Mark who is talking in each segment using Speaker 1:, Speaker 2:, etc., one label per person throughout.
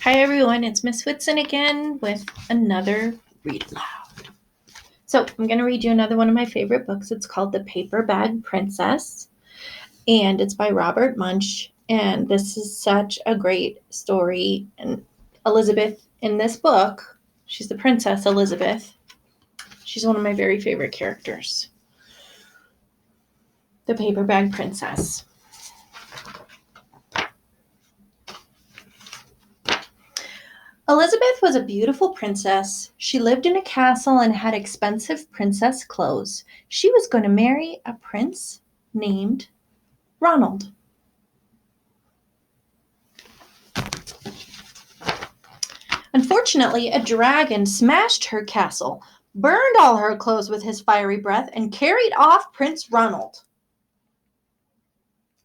Speaker 1: Hi everyone, it's Miss Whitson again with another Read Aloud. So I'm going to read you another one of my favorite books. It's called The Paper Bag Princess, and it's by Robert Munsch. And this is such a great story. And Elizabeth in this book, she's the Princess Elizabeth. She's one of my very favorite characters. The Paper Bag Princess. Elizabeth was a beautiful princess. She lived in a castle and had expensive princess clothes. She was going to marry a prince named Ronald. Unfortunately, a dragon smashed her castle, burned all her clothes with his fiery breath, and carried off Prince Ronald.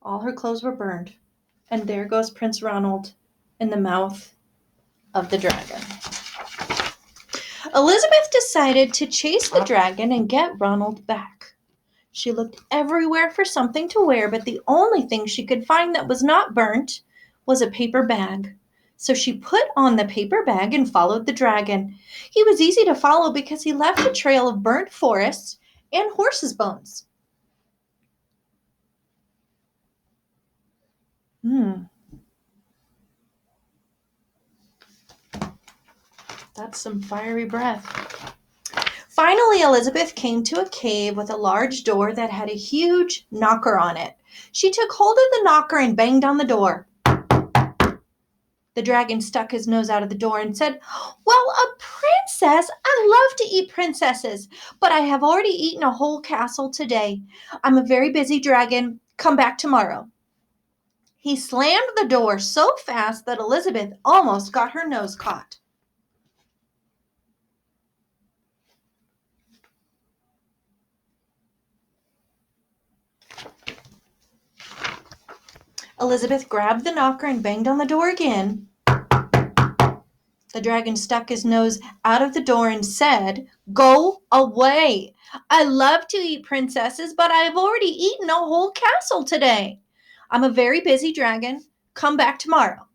Speaker 1: All her clothes were burned, and there goes Prince Ronald in the mouth of the dragon. Elizabeth decided to chase the dragon and get Ronald back. She looked everywhere for something to wear, but the only thing she could find that was not burnt was a paper bag. So she put on the paper bag and followed the dragon. He was easy to follow because he left a trail of burnt forests and horses' bones. That's some fiery breath. Finally, Elizabeth came to a cave with a large door that had a huge knocker on it. She took hold of the knocker and banged on the door. The dragon stuck his nose out of the door and said, "Well, a princess? I love to eat princesses, but I have already eaten a whole castle today. I'm a very busy dragon. Come back tomorrow." He slammed the door so fast that Elizabeth almost got her nose caught. Elizabeth grabbed the knocker and banged on the door again. The dragon stuck his nose out of the door and said, "Go away. I love to eat princesses, but I've already eaten a whole castle today. I'm a very busy dragon. Come back tomorrow."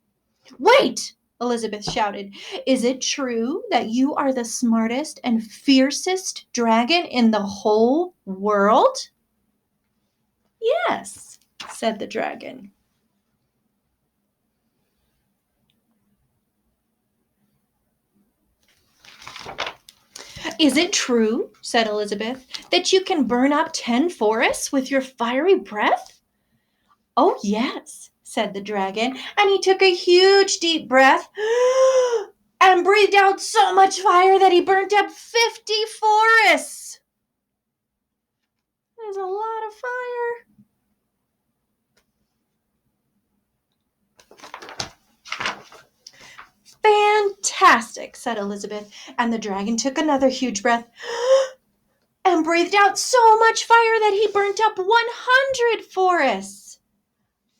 Speaker 1: "Wait!" Elizabeth shouted. "Is it true that you are the smartest and fiercest dragon in the whole world?" "Yes," said the dragon. "Is it true," said Elizabeth, "that you can burn up 10 forests with your fiery breath?" "Oh, yes," said the dragon, and he took a huge deep breath and breathed out so much fire that he burnt up 50 forests. There's a lot of fire. "Fantastic," said Elizabeth, and the dragon took another huge breath and breathed out so much fire that he burnt up 100 forests.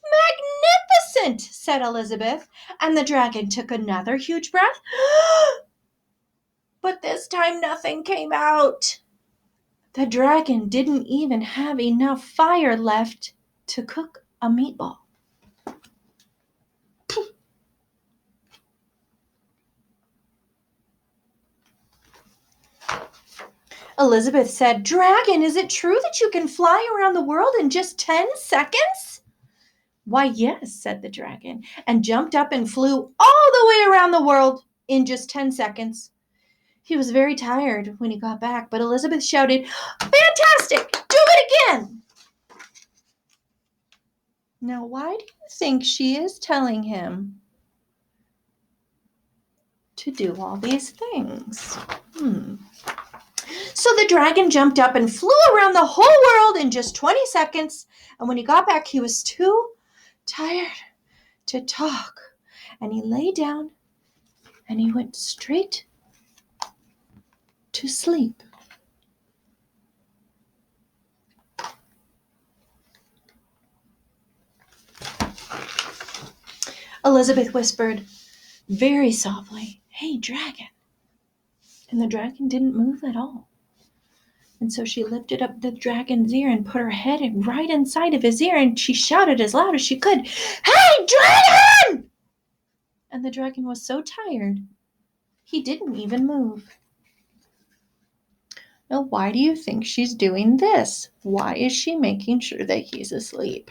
Speaker 1: "Magnificent," said Elizabeth, and the dragon took another huge breath, but this time nothing came out. The dragon didn't even have enough fire left to cook a meatball. Elizabeth said, "Dragon, is it true that you can fly around the world in just 10 seconds?" "Why, yes," said the dragon, and jumped up and flew all the way around the world in just 10 seconds. He was very tired when he got back, but Elizabeth shouted, "Fantastic! Do it again!" Now, why do you think she is telling him to do all these things? So the dragon jumped up and flew around the whole world in just 20 seconds, and when he got back, he was too tired to talk, and he lay down and he went straight to sleep. Elizabeth whispered very softly, "Hey, dragon." And the dragon didn't move at all. And so she lifted up the dragon's ear and put her head right inside of his ear, and she shouted as loud as she could, "Hey, dragon!" And the dragon was so tired, he didn't even move. Now, why do you think she's doing this? Why is she making sure that he's asleep?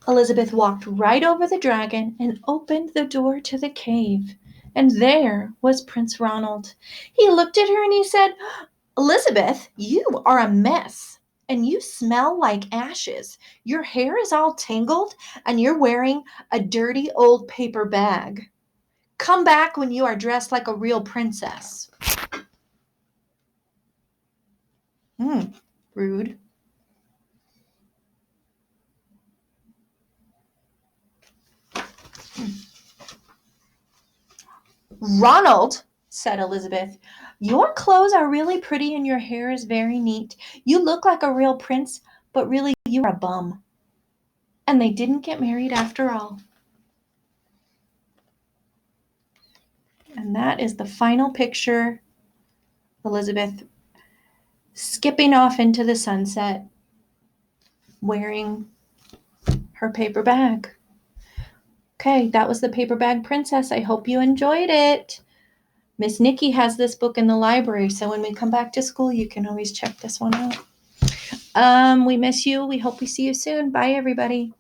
Speaker 1: Elizabeth walked right over the dragon and opened the door to the cave. And there was Prince Ronald. He looked at her and he said, Elizabeth, you are a mess. And you smell like ashes. Your hair is all tangled, and you're wearing a dirty old paper bag. Come back when you are dressed like a real princess. Rude. Ronald, said Elizabeth, your clothes are really pretty and your hair is very neat. You look like a real prince, but really you're a bum. And they didn't get married after all. And that is the final picture. Elizabeth skipping off into the sunset, wearing her paper bag. Okay, that was the Paper Bag Princess. I hope you enjoyed it. Miss Nikki has this book in the library, so when we come back to school, you can always check this one out. We miss you. We hope we see you soon. Bye, everybody.